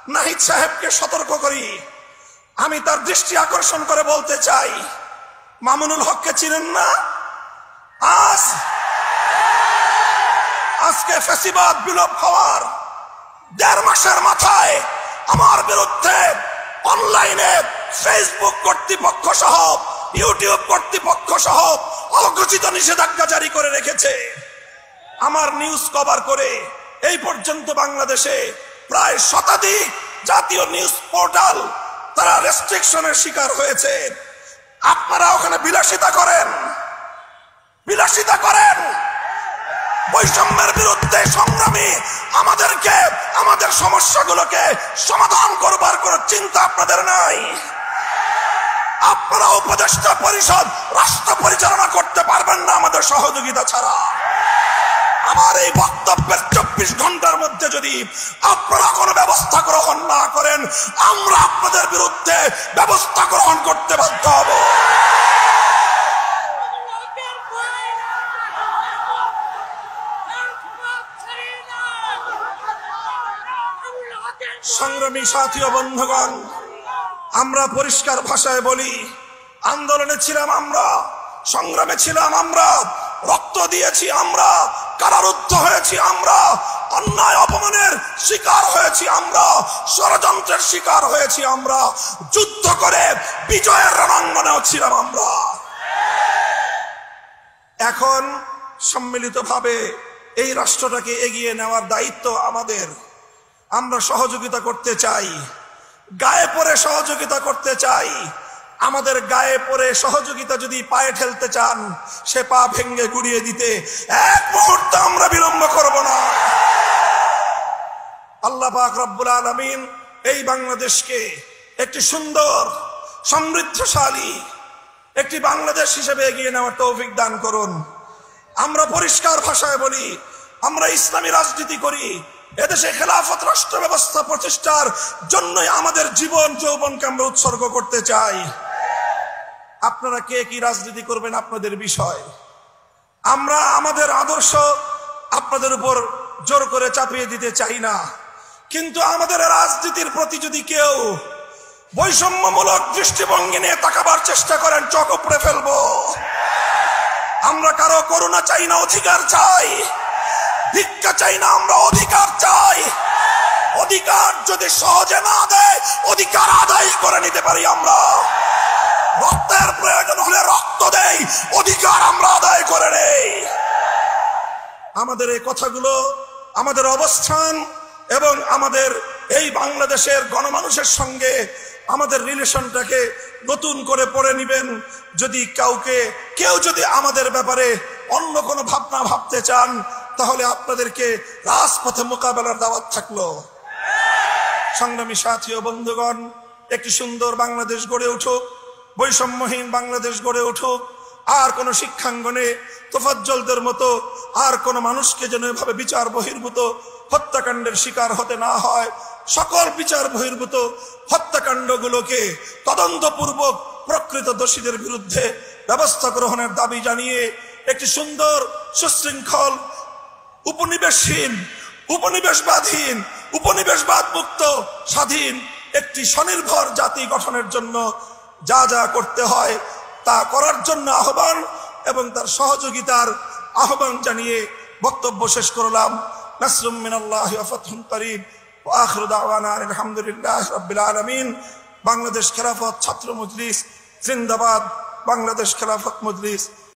নাহিদ সাহেবকে সতর্ক করি, আমি তার দৃষ্টি আকর্ষণ করে বলতে চাই, মামুনুল হককে চিনেন না? আজকে ফ্যাসিবাদ বিলোপ হওয়ার 1.5 মাসের মাথায় আমার বিরুদ্ধে অনলাইনে ফেসবুক কর্তৃপক্ষ সহ ইউটিউব কর্তৃপক্ষ সহ অঘোষিত নিষেধাজ্ঞা জারি করে রেখেছে। আমার নিউজ কভার করে এই পর্যন্ত বাংলাদেশে প্রায় শতাধিক জাতীয় নিউজ পোর্টাল তারা রেস্ট্রিকশনের শিকার হয়েছে। আপনারা ওখানে বিলাসিতা করেন, বৈষম্যের বিরুদ্ধে সংগ্রামী আমাদেরকে আমাদের সমস্যাগুলোকে সমাধান করবার কোন চিন্তা আপনাদের নাই। আপনারা উপদেষ্টা পরিষদ রাষ্ট্র পরিচালনা করতে পারবেন না আমাদের সহযোগিতা ছাড়া। আমার এই বক্তব্যের 24 ঘন্টার মধ্যে যদি আপনারা কোনো ব্যবস্থা গ্রহণ না করেন, আমরা আপনাদের বিরুদ্ধে ব্যবস্থা গ্রহণ করতে বাধ্য হব। সংগ্রামী সাথী ও বন্ধুগণ, আমরা পরিষ্কার ভাষায় বলি, আন্দোলনে ছিলাম আমরা, সংগ্রামে ছিলাম আমরা, রক্ত দিয়েছি আমরা, কারারুদ্ধ হয়েছি আমরা, অন্যায় অপমানের শিকার হয়েছি আমরা, ষড়যন্ত্রের শিকার হয়েছি আমরা, যুদ্ধ করে বিজয়ের রণাঙ্গনেও ছিলাম আমরা। এখন সম্মিলিতভাবে এই রাষ্ট্রটাকে এগিয়ে নেওয়ার দায়িত্ব আমাদের। আমরা সহযোগিতা করতে চাই, গায়ে পড়ে সহযোগিতা করতে চাই। আমাদের গায়ে পড়ে সহযোগিতা যদি পায়ে ঠেলতে চান, সে পা ভেঙ্গে গুড়িয়ে দিতে এক মুহূর্ত আমরা বিলম্ব করব না। আল্লাহ পাক রব্বুল আলামিন এই বাংলাদেশকে একটি সুন্দর সমৃদ্ধশালী একটি বাংলাদেশ হিসেবে এগিয়ে নেওয়ার তৌফিক দান করুন। আমরা পরিষ্কার ভাষায় বলি, আমরা ইসলামী রাজনীতি করি, এদেশে খেলাফত রাষ্ট্র ব্যবস্থা প্রতিষ্ঠার জন্যই আমাদের জীবন যৌবনকে আমরা উৎসর্গ করতে চাই। আপনারা কে কি রাজনীতি করবেন আপনাদের বিষয়। আমরা আমাদের আদর্শ আপনাদের উপর জোর করে চাপিয়ে দিতে চাই না, কিন্তু আমাদের রাজনীতির প্রতি যদি কেউ বৈষম্যমূলক দৃষ্টিভঙ্গি নিয়ে তাকাবার চেষ্টা করেন, চোখ উপড়ে ফেলবো। আমরা কারো করুণা চাই না, অধিকার চাই। ভিক্ষা চাই না, আমরা অধিকার চাই। অধিকার যদি সহজে না দেয়, অধিকার আদায় করে নিতে পারি আমরা। রক্তের প্রয়োজন হলে রক্ত দেই, অধিকার আমরা আদায় করে নেই। আমাদের এই কথাগুলো, আমাদের অবস্থান এবং আমাদের এই বাংলাদেশের গণমানুষের সঙ্গে আমাদের রিলেশনটাকে নতুন করে পড়ে নিবেন। যদি কেউ যদি আমাদের ব্যাপারে অন্য কোনো ভাবনা ভাবতে চান, তাহলে আপনাদেরকে রাজপথে মোকাবেলার দাওয়াত থাকলো। সংগ্রামী সাথী ও বন্ধুগণ, একটি সুন্দর বাংলাদেশ গড়ে উঠুক, বৈষম্যহীন বাংলাদেশ গড়ে উঠুক। আর কোন শিক্ষাঙ্গনে তোফাজ্জলদের মতো আর কোন মানুষকে যেন এভাবে বিচার বহির্ভূত হত্যাকাণ্ডের শিকার হতে না হয়। সকল বিচার বহির্ভূত হত্যাকাণ্ডগুলোকে তদন্তপূর্বক প্রকৃত দোষীদের বিরুদ্ধে ব্যবস্থা গ্রহণের দাবি জানিয়ে একটি সুন্দর সুশৃঙ্খল উপনিবেশহীন, উপনিবেশবাদহীন, উপনিবেশবাদ মুক্ত স্বাধীন একটি স্বনির্ভর জাতি গঠনের জন্য যা যা করতে হয় তা করার জন্য আহ্বান এবং তার সহযোগিতার আহ্বান জানিয়ে বক্তব্য শেষ করলাম। নাসরুম মিনাল্লাহি ওয়া ফাতহুন করিব ওয়া আখিরু দাওয়ানা আলহামদুলিল্লাহি রাব্বিল আলামিন। বাংলাদেশ খেলাফত ছাত্র মজলিস জিন্দাবাদ, বাংলাদেশ খেলাফত মজলিস